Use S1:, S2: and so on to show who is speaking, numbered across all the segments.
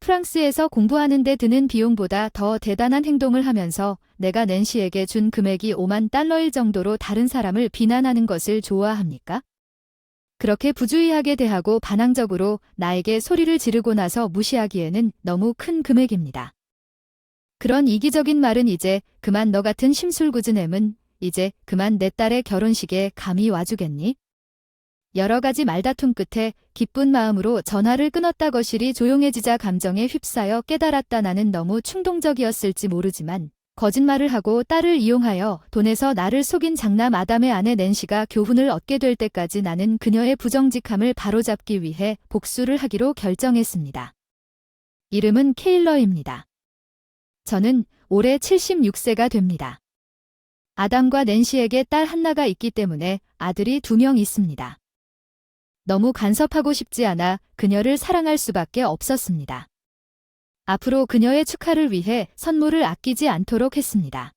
S1: 프랑스에서 공부하는 데 드는 비용보다 더 대단한 행동을 하면서 내가 낸시에게 준 금액이 5만 달러일 정도로 다른 사람을 비난하는 것을 좋아합니까? 그렇게 부주의하게 대하고 반항적으로 나에게 소리를 지르고 나서 무시하기에는 너무 큰 금액입니다. 그런 이기적인 말은 이제 그만, 너 같은 심술궂은 애는 이제 그만 내 딸의 결혼식에 감히 와주겠니? 여러 가지 말다툼 끝에 기쁜 마음으로 전화를 끊었다. 거실이 조용해지자 감정에 휩싸여 깨달았다. 나는 너무 충동적이었을지 모르지만 거짓말을 하고 딸을 이용하여 돈에서 나를 속인 장남 아담의 아내 낸시가 교훈을 얻게 될 때까지 나는 그녀의 부정직함을 바로잡기 위해 복수를 하기로 결정했습니다. 이름은 케일러입니다. 저는 올해 76세가 됩니다. 아담과 낸시에게 딸 한나가 있기 때문에 아들이 2명 있습니다. 너무 간섭하고 싶지 않아 그녀를 사랑할 수밖에 없었습니다. 앞으로 그녀의 축하를 위해 선물을 아끼지 않도록 했습니다.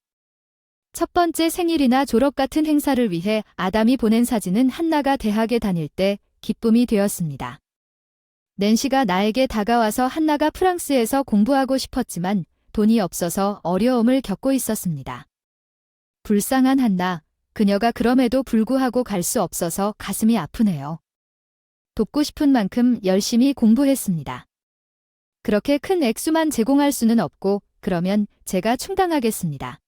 S1: 첫 번째 생일이나 졸업 같은 행사를 위해 아담이 보낸 사진은 한나가 대학에 다닐 때 기쁨이 되었습니다. 낸시가 나에게 다가와서 한나가 프랑스에서 공부하고 싶었지만 돈이 없어서 어려움을 겪고 있었습니다. 불쌍한 한나, 그녀가 그럼에도 불구하고 갈 수 없어서 가슴이 아프네요. 돕고 싶은 만큼 열심히 공부했습니다. 그렇게 큰 액수만 제공할 수는 없고 그러면 제가 충당하겠습니다.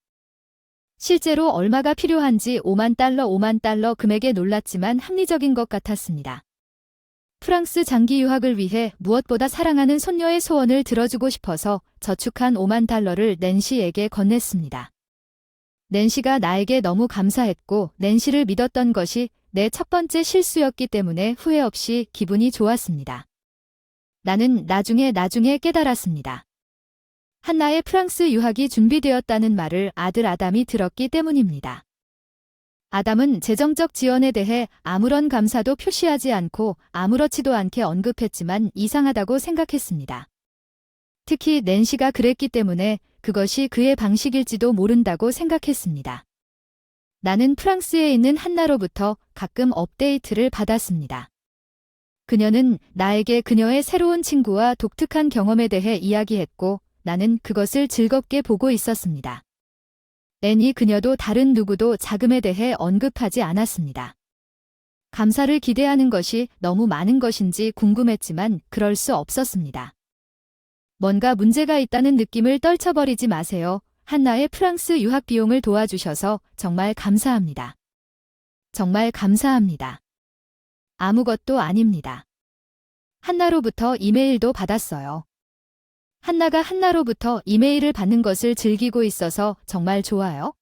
S1: 실제로 얼마가 필요한지 5만 달러 금액에 놀랐지만 합리적인 것 같았습니다. 프랑스 장기 유학을 위해 무엇보다 사랑하는 손녀의 소원을 들어주고 싶어서 저축한 5만 달러를 낸시에게 건넸습니다. 낸시가 나에게 너무 감사했고 낸시를 믿었던 것이 내 첫 번째 실수였기 때문에 후회 없이 기분이 좋았습니다. 나는 나중에 깨달았습니다. 한나의 프랑스 유학이 준비되었다는 말을 아들 아담이 들었기 때문입니다. 아담은 재정적 지원에 대해 아무런 감사도 표시하지 않고 아무렇지도 않게 언급했지만 이상하다고 생각했습니다. 특히 낸시가 그랬기 때문에 그것이 그의 방식일지도 모른다고 생각했습니다. 나는 프랑스에 있는 한나로부터 가끔 업데이트를 받았습니다. 그녀는 나에게 그녀의 새로운 친구와 독특한 경험에 대해 이야기했고 나는 그것을 즐겁게 보고 있었습니다. 애니 그녀도 다른 누구도 자금에 대해 언급하지 않았습니다. 감사를 기대하는 것이 너무 많은 것인지 궁금했지만 그럴 수 없었습니다. 뭔가 문제가 있다는 느낌을 떨쳐버리지 마세요. 한나의 프랑스 유학 비용을 도와주셔서 정말 감사합니다. 정말 감사합니다. 아무것도 아닙니다. 한나로부터 이메일도 받았어요. 한나가 한나로부터 이메일을 받는 것을 즐기고 있어서 정말 좋아요.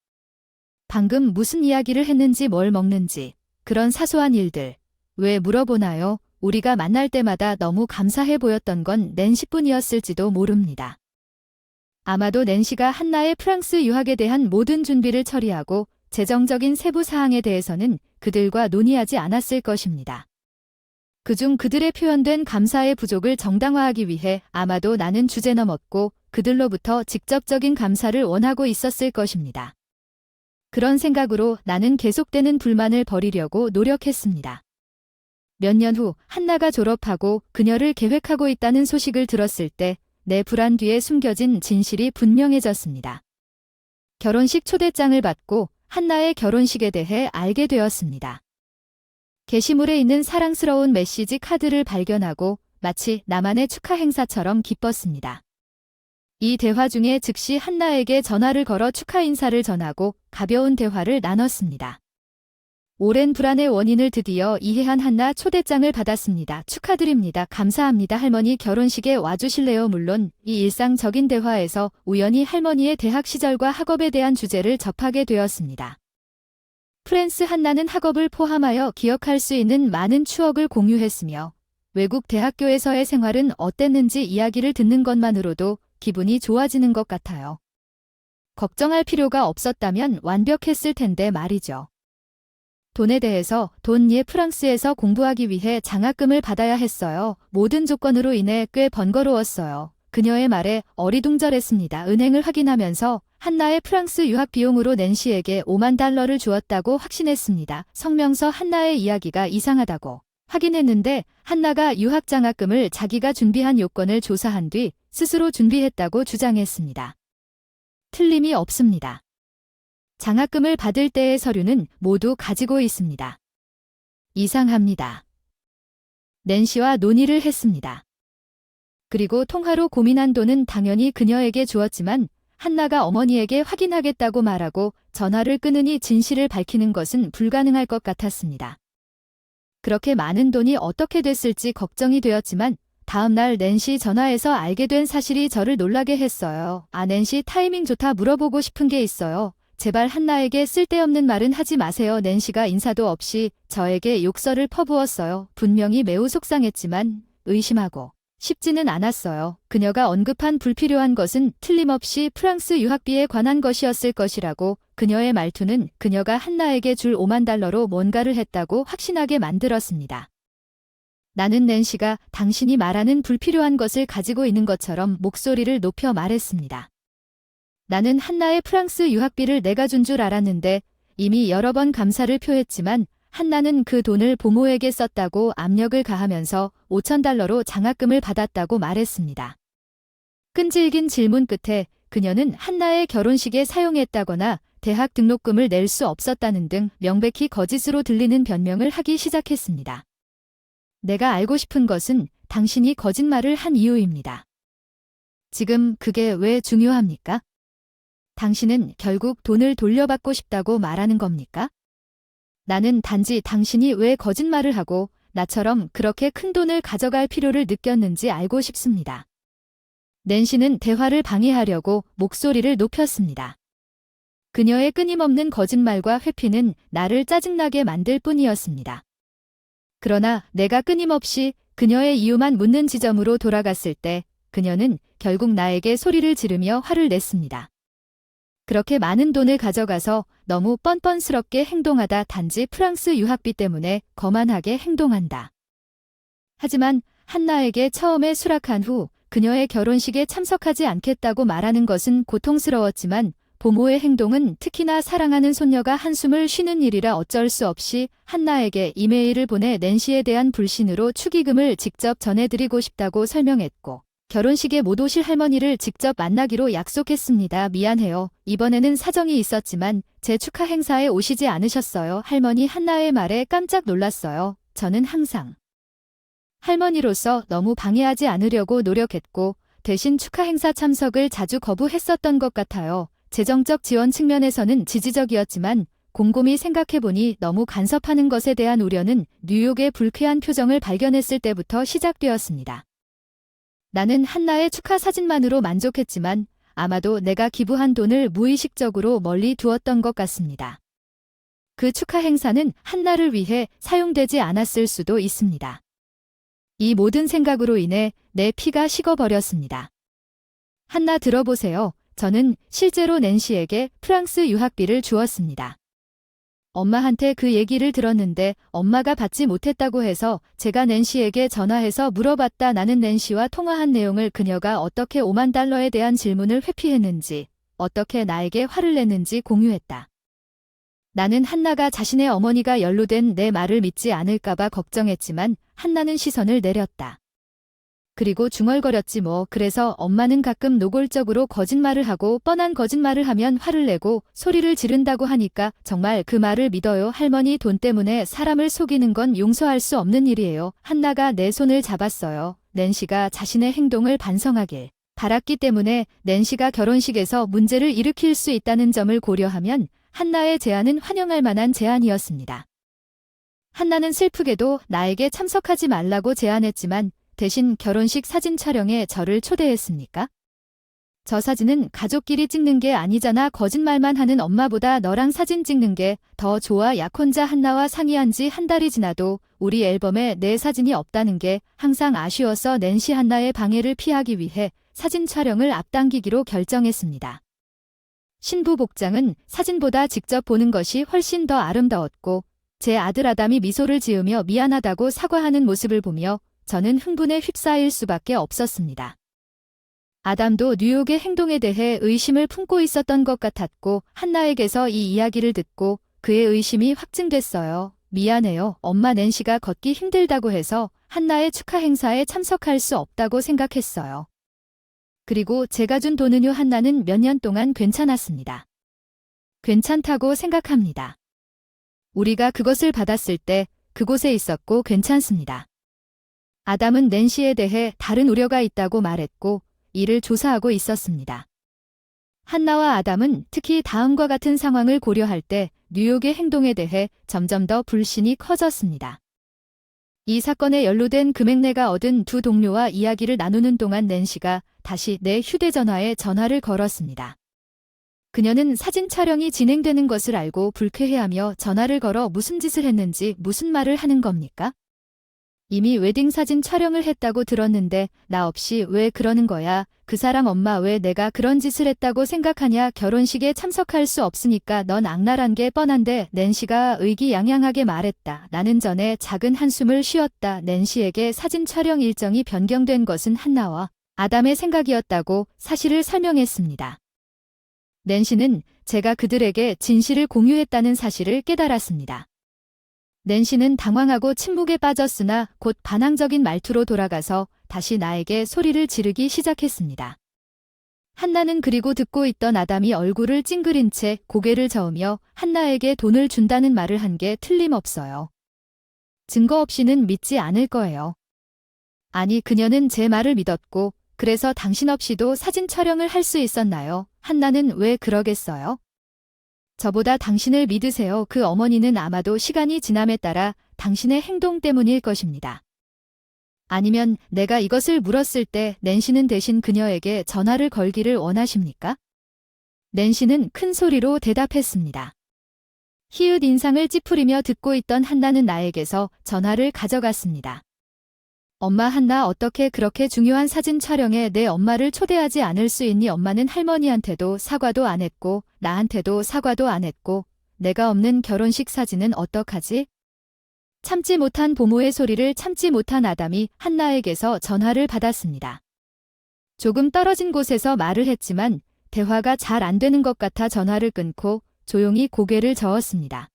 S1: 방금 무슨 이야기를 했는지 뭘 먹는지 그런 사소한 일들 왜 물어보나요? 우리가 만날 때마다 너무 감사해 보였던 건 낸시뿐이었을지도 모릅니다. 아마도 낸시가 한나의 프랑스 유학에 대한 모든 준비를 처리하고 재정적인 세부 사항에 대해서는 그들과 논의하지 않았을 것입니다. 그중 그들의 표현된 감사의 부족을 정당화하기 위해 아마도 나는 주제 넘었고 그들로부터 직접적인 감사를 원하고 있었을 것입니다. 그런 생각으로 나는 계속되는 불만을 버리려고 노력했습니다. 몇 년 후 한나가 졸업하고 그녀를 계획하고 있다는 소식을 들었을 때 내 불안 뒤에 숨겨진 진실이 분명해졌습니다. 결혼식 초대장을 받고 한나의 결혼식에 대해 알게 되었습니다. 게시물에 있는 사랑스러운 메시지 카드를 발견하고 마치 나만의 축하 행사처럼 기뻤습니다. 이 대화 중에 즉시 한나에게 전화를 걸어 축하 인사를 전하고 가벼운 대화를 나눴습니다. 오랜 불안의 원인을 드디어 이해한 한나. 초대장을 받았습니다. 축하드립니다. 감사합니다. 할머니 결혼식에 와주실래요? 물론 이 일상적인 대화에서 우연히 할머니의 대학 시절과 학업에 대한 주제를 접하게 되었습니다. 프랑스 한나는 학업을 포함하여 기억할 수 있는 많은 추억을 공유했으며 외국 대학교에서의 생활은 어땠는지 이야기를 듣는 것만으로도 기분이 좋아지는 것 같아요. 걱정할 필요가 없었다면 완벽했을 텐데 말이죠. 돈에 대해서 프랑스에서 공부하기 위해 장학금을 받아야 했어요. 모든 조건으로 인해 꽤 번거로웠어요. 그녀의 말에 어리둥절했습니다. 은행을 확인하면서 한나의 프랑스 유학 비용으로 낸시에게 5만 달러를 주었다고 확신했습니다. 성명서 한나의 이야기가 이상하다고. 확인했는데 한나가 유학장학금을 자기가 준비한 요건을 조사한 뒤 스스로 준비했다고 주장했습니다. 틀림이 없습니다. 장학금을 받을 때의 서류는 모두 가지고 있습니다. 이상합니다. 낸시와 논의를 했습니다. 그리고 통화로 고민한 돈은 당연히 그녀에게 주었지만 한나가 어머니에게 확인하겠다고 말하고 전화를 끊으니 진실을 밝히는 것은 불가능할 것 같았습니다. 그렇게 많은 돈이 어떻게 됐을지 걱정이 되었지만 다음 날 낸시 전화에서 알게 된 사실이 저를 놀라게 했어요. 낸시 타이밍 좋다 물어보고 싶은 게 있어요. 제발 한나에게 쓸데없는 말은 하지 마세요. 낸시가 인사도 없이 저에게 욕설을 퍼부었어요. 분명히 매우 속상했지만 의심하고 싶지는 않았어요. 그녀가 언급한 불필요한 것은 틀림없이 프랑스 유학비에 관한 것이었을 것이라고 그녀의 말투는 그녀가 한나에게 줄 5만 달러로 뭔가를 했다고 확신하게 만들었습니다. 나는 낸시가 당신이 말하는 불필요한 것을 가지고 있는 것처럼 목소리를 높여 말했습니다. 나는 한나의 프랑스 유학비를 내가 준 줄 알았는데 이미 여러 번 감사를 표했지만 한나는 그 돈을 부모에게 썼다고 압력을 가하면서 5천 달러로 장학금을 받았다고 말했습니다. 끈질긴 질문 끝에 그녀는 한나의 결혼식에 사용했다거나 대학 등록금을 낼 수 없었다는 등 명백히 거짓으로 들리는 변명을 하기 시작했습니다. 내가 알고 싶은 것은 당신이 거짓말을 한 이유입니다. 지금 그게 왜 중요합니까? 당신은 결국 돈을 돌려받고 싶다고 말하는 겁니까? 나는 단지 당신이 왜 거짓말을 하고 나처럼 그렇게 큰 돈을 가져갈 필요를 느꼈는지 알고 싶습니다. 낸시는 대화를 방해하려고 목소리를 높였습니다. 그녀의 끊임없는 거짓말과 회피는 나를 짜증나게 만들 뿐이었습니다. 그러나 내가 끊임없이 그녀의 이유만 묻는 지점으로 돌아갔을 때 그녀는 결국 나에게 소리를 지르며 화를 냈습니다. 그렇게 많은 돈을 가져가서 너무 뻔뻔스럽게 행동하다 단지 프랑스 유학비 때문에 거만하게 행동한다. 하지만 한나에게 처음에 수락한 후 그녀의 결혼식에 참석하지 않겠다고 말하는 것은 고통스러웠지만 부모의 행동은 특히나 사랑하는 손녀가 한숨을 쉬는 일이라 어쩔 수 없이 한나에게 이메일을 보내 낸시에 대한 불신으로 축의금을 직접 전해드리고 싶다고 설명했고 결혼식에 못 오실 할머니를 직접 만나기로 약속했습니다. 미안해요. 이번에는 사정이 있었지만 제 축하 행사에 오시지 않으셨어요. 할머니 한나의 말에 깜짝 놀랐어요. 저는 항상 할머니로서 너무 방해하지 않으려고 노력했고 대신 축하 행사 참석을 자주 거부했었던 것 같아요. 재정적 지원 측면에서는 지지적이었지만 곰곰이 생각해보니 너무 간섭하는 것에 대한 우려는 뉴욕의 불쾌한 표정을 발견했을 때부터 시작되었습니다. 나는 한나의 축하 사진만으로 만족했지만 아마도 내가 기부한 돈을 무의식적으로 멀리 두었던 것 같습니다. 그 축하 행사는 한나를 위해 사용되지 않았을 수도 있습니다. 이 모든 생각으로 인해 내 피가 식어버렸습니다. 한나 들어보세요. 저는 실제로 낸시에게 프랑스 유학비를 주었습니다. 엄마한테 그 얘기를 들었는데 엄마가 받지 못했다고 해서 제가 낸시에게 전화해서 물어봤다. 나는 낸시와 통화한 내용을 그녀가 어떻게 5만 달러에 대한 질문을 회피했는지, 어떻게 나에게 화를 냈는지 공유했다. 나는 한나가 자신의 어머니가 연루된 내 말을 믿지 않을까봐 걱정했지만 한나는 시선을 내렸다. 그리고 중얼거렸지 뭐. 그래서 엄마는 가끔 노골적으로 거짓말을 하고 뻔한 거짓말을 하면 화를 내고 소리를 지른다고 하니까 정말 그 말을 믿어요. 할머니 돈 때문에 사람을 속이는 건 용서할 수 없는 일이에요. 한나가 내 손을 잡았어요. 낸시가 자신의 행동을 반성하길 바랐기 때문에 낸시가 결혼식에서 문제를 일으킬 수 있다는 점을 고려하면 한나의 제안은 환영할 만한 제안이었습니다. 한나는 슬프게도 나에게 참석하지 말라고 제안했지만 대신 결혼식 사진 촬영에 저를 초대했습니까? 저 사진은 가족끼리 찍는 게 아니잖아. 거짓말만 하는 엄마보다 너랑 사진 찍는 게 더 좋아. 약혼자 한나와 상의한 지 한 달이 지나도 우리 앨범에 내 사진이 없다는 게 항상 아쉬워서 낸시 한나의 방해를 피하기 위해 사진 촬영을 앞당기기로 결정했습니다. 신부 복장은 사진보다 직접 보는 것이 훨씬 더 아름다웠고 제 아들 아담이 미소를 지으며 미안하다고 사과하는 모습을 보며 저는 흥분에 휩싸일 수밖에 없었습니다. 아담도 뉴욕의 행동에 대해 의심을 품고 있었던 것 같았고 한나에게서 이 이야기를 듣고 그의 의심이 확증됐어요. 미안해요. 엄마 낸시가 걷기 힘들다고 해서 한나의 축하 행사에 참석할 수 없다고 생각했어요. 그리고 제가 준 돈은요 한나는 몇 년 동안 괜찮았습니다. 괜찮다고 생각합니다. 우리가 그것을 받았을 때 그곳에 있었고 괜찮습니다. 아담은 낸시에 대해 다른 우려가 있다고 말했고 이를 조사하고 있었습니다. 한나와 아담은 특히 다음과 같은 상황을 고려할 때 뉴욕의 행동에 대해 점점 더 불신이 커졌습니다. 이 사건에 연루된 금액내가 얻은 두 동료와 이야기를 나누는 동안 낸시가 다시 내 휴대전화에 전화를 걸었습니다. 그녀는 사진 촬영이 진행되는 것을 알고 불쾌해하며 전화를 걸어 무슨 짓을 했는지 무슨 말을 하는 겁니까? 이미 웨딩 사진 촬영을 했다고 들었는데 나 없이 왜 그러는 거야? 그 사람 엄마 왜 내가 그런 짓을 했다고 생각하냐? 결혼식에 참석할 수 없으니까 넌 악랄한 게 뻔한데 낸시가 의기양양하게 말했다. 나는 전에 작은 한숨을 쉬었다. 낸시에게 사진 촬영 일정이 변경된 것은 한나와 아담의 생각이었다고 사실을 설명했습니다. 낸시는 제가 그들에게 진실을 공유했다는 사실을 깨달았습니다. 낸시는 당황하고 침묵에 빠졌으나 곧 반항적인 말투로 돌아가서 다시 나에게 소리를 지르기 시작했습니다. 한나는 그리고 듣고 있던 아담이 얼굴을 찡그린 채 고개를 저으며 한나에게 돈을 준다는 말을 한 게 틀림없어요. 증거 없이는 믿지 않을 거예요. 아니, 그녀는 제 말을 믿었고 그래서 당신 없이도 사진 촬영을 할 수 있었나요? 한나는 왜 그러겠어요? 저보다 당신을 믿으세요. 그 어머니는 아마도 시간이 지남에 따라 당신의 행동 때문일 것입니다. 아니면 내가 이것을 물었을 때 낸시는 대신 그녀에게 전화를 걸기를 원하십니까? 낸시는 큰 소리로 대답했습니다. 희읒 인상을 찌푸리며 듣고 있던 한나는 나에게서 전화를 가져갔습니다. 엄마 한나 어떻게 그렇게 중요한 사진 촬영에 내 엄마를 초대하지 않을 수 있니? 엄마는 할머니한테도 사과도 안 했고 나한테도 사과도 안 했고 내가 없는 결혼식 사진은 어떡하지? 참지 못한 보모의 소리를 참지 못한 아담이 한나에게서 전화를 받았습니다. 조금 떨어진 곳에서 말을 했지만 대화가 잘 안 되는 것 같아 전화를 끊고 조용히 고개를 저었습니다.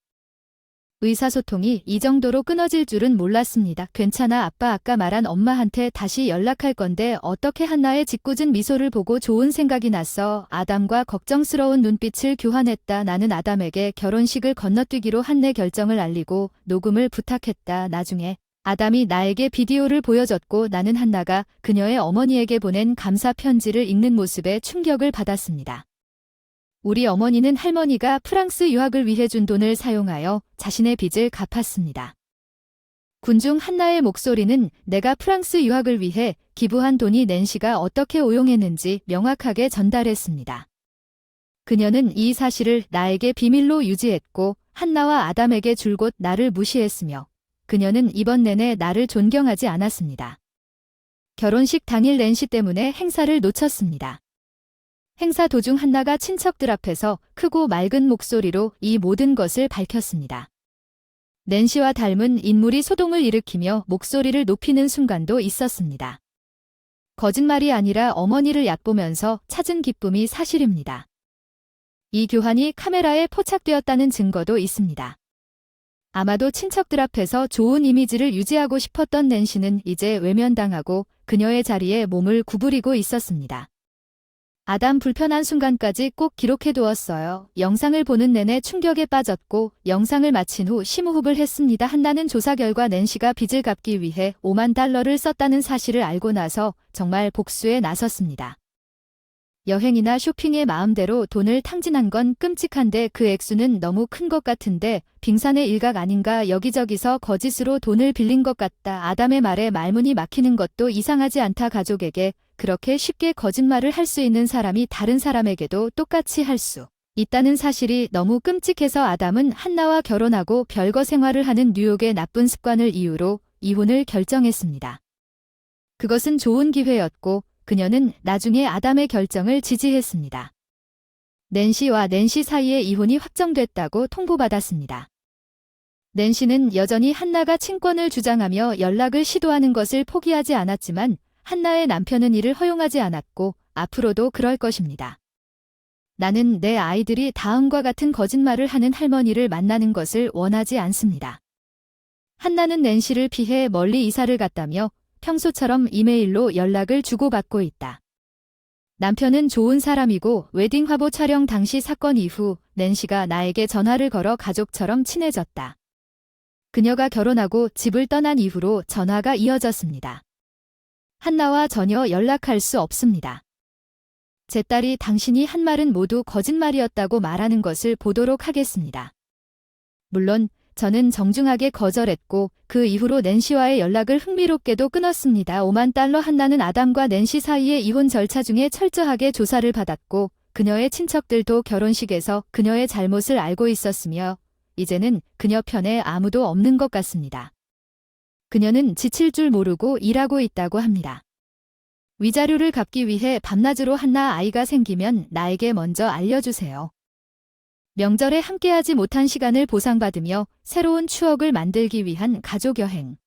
S1: 의사소통이 이 정도로 끊어질 줄은 몰랐습니다. 괜찮아 아빠 아까 말한 엄마한테 다시 연락할 건데 어떻게? 한나의 짓궂은 미소를 보고 좋은 생각이 났어. 아담과 걱정스러운 눈빛을 교환했다. 나는 아담에게 결혼식을 건너뛰기로 한 내 결정을 알리고 녹음을 부탁했다. 나중에 아담이 나에게 비디오를 보여줬고 나는 한나가 그녀의 어머니에게 보낸 감사 편지를 읽는 모습에 충격을 받았습니다. 우리 어머니는 할머니가 프랑스 유학을 위해 준 돈을 사용하여 자신의 빚을 갚았습니다. 군중 한나의 목소리는 내가 프랑스 유학을 위해 기부한 돈이 낸시가 어떻게 오용했는지 명확하게 전달했습니다. 그녀는 이 사실을 나에게 비밀로 유지했고 한나와 아담에게 줄곧 나를 무시했으며 그녀는 이번 내내 나를 존경하지 않았습니다. 결혼식 당일 낸시 때문에 행사를 놓쳤습니다. 행사 도중 한나가 친척들 앞에서 크고 맑은 목소리로 이 모든 것을 밝혔습니다. 낸시와 닮은 인물이 소동을 일으키며 목소리를 높이는 순간도 있었습니다. 거짓말이 아니라 어머니를 얕보면서 찾은 기쁨이 사실입니다. 이 교환이 카메라에 포착되었다는 증거도 있습니다. 아마도 친척들 앞에서 좋은 이미지를 유지하고 싶었던 낸시는 이제 외면당하고 그녀의 자리에 몸을 구부리고 있었습니다. 아담 불편한 순간까지 꼭 기록해두었어요. 영상을 보는 내내 충격에 빠졌고 영상을 마친 후 심호흡을 했습니다. 한나는 조사 결과 낸시가 빚을 갚기 위해 $50,000를 썼다는 사실을 알고 나서 정말 복수에 나섰습니다. 여행이나 쇼핑에 마음대로 돈을 탕진한 건 끔찍한데 그 액수는 너무 큰 것 같은데 빙산의 일각 아닌가? 여기저기서 거짓으로 돈을 빌린 것 같다. 아담의 말에 말문이 막히는 것도 이상하지 않다. 가족에게 그렇게 쉽게 거짓말을 할 수 있는 사람이 다른 사람에게도 똑같이 할 수 있다는 사실이 너무 끔찍해서 아담은 한나와 결혼하고 별거 생활을 하는 뉴욕의 나쁜 습관을 이유로 이혼을 결정했습니다. 그것은 좋은 기회였고 그녀는 나중에 아담의 결정을 지지했습니다. 낸시와 낸시 사이의 이혼이 확정됐다고 통보받았습니다. 낸시는 여전히 한나가 친권을 주장하며 연락을 시도하는 것을 포기하지 않았지만 한나의 남편은 이를 허용하지 않았고 앞으로도 그럴 것입니다. 나는 내 아이들이 다음과 같은 거짓말을 하는 할머니를 만나는 것을 원하지 않습니다. 한나는 낸시를 피해 멀리 이사를 갔다며 평소처럼 이메일로 연락을 주고받고 있다. 남편은 좋은 사람이고 웨딩 화보 촬영 당시 사건 이후 낸시가 나에게 전화를 걸어 가족처럼 친해졌다. 그녀가 결혼하고 집을 떠난 이후로 전화가 이어졌습니다. 한나와 전혀 연락할 수 없습니다. 제 딸이 당신이 한 말은 모두 거짓말이었다고 말하는 것을 보도록 하겠습니다. 물론 저는 정중하게 거절했고 그 이후로 낸시와의 연락을 흥미롭게도 끊었습니다. 5만 달러. 한나는 아담과 낸시 사이의 이혼 절차 중에 철저하게 조사를 받았고 그녀의 친척들도 결혼식에서 그녀의 잘못을 알고 있었으며 이제는 그녀 편에 아무도 없는 것 같습니다. 그녀는 지칠 줄 모르고 일하고 있다고 합니다. 위자료를 갚기 위해 밤낮으로 한나 아이가 생기면 나에게 먼저 알려주세요. 명절에 함께하지 못한 시간을 보상받으며 새로운 추억을 만들기 위한 가족여행.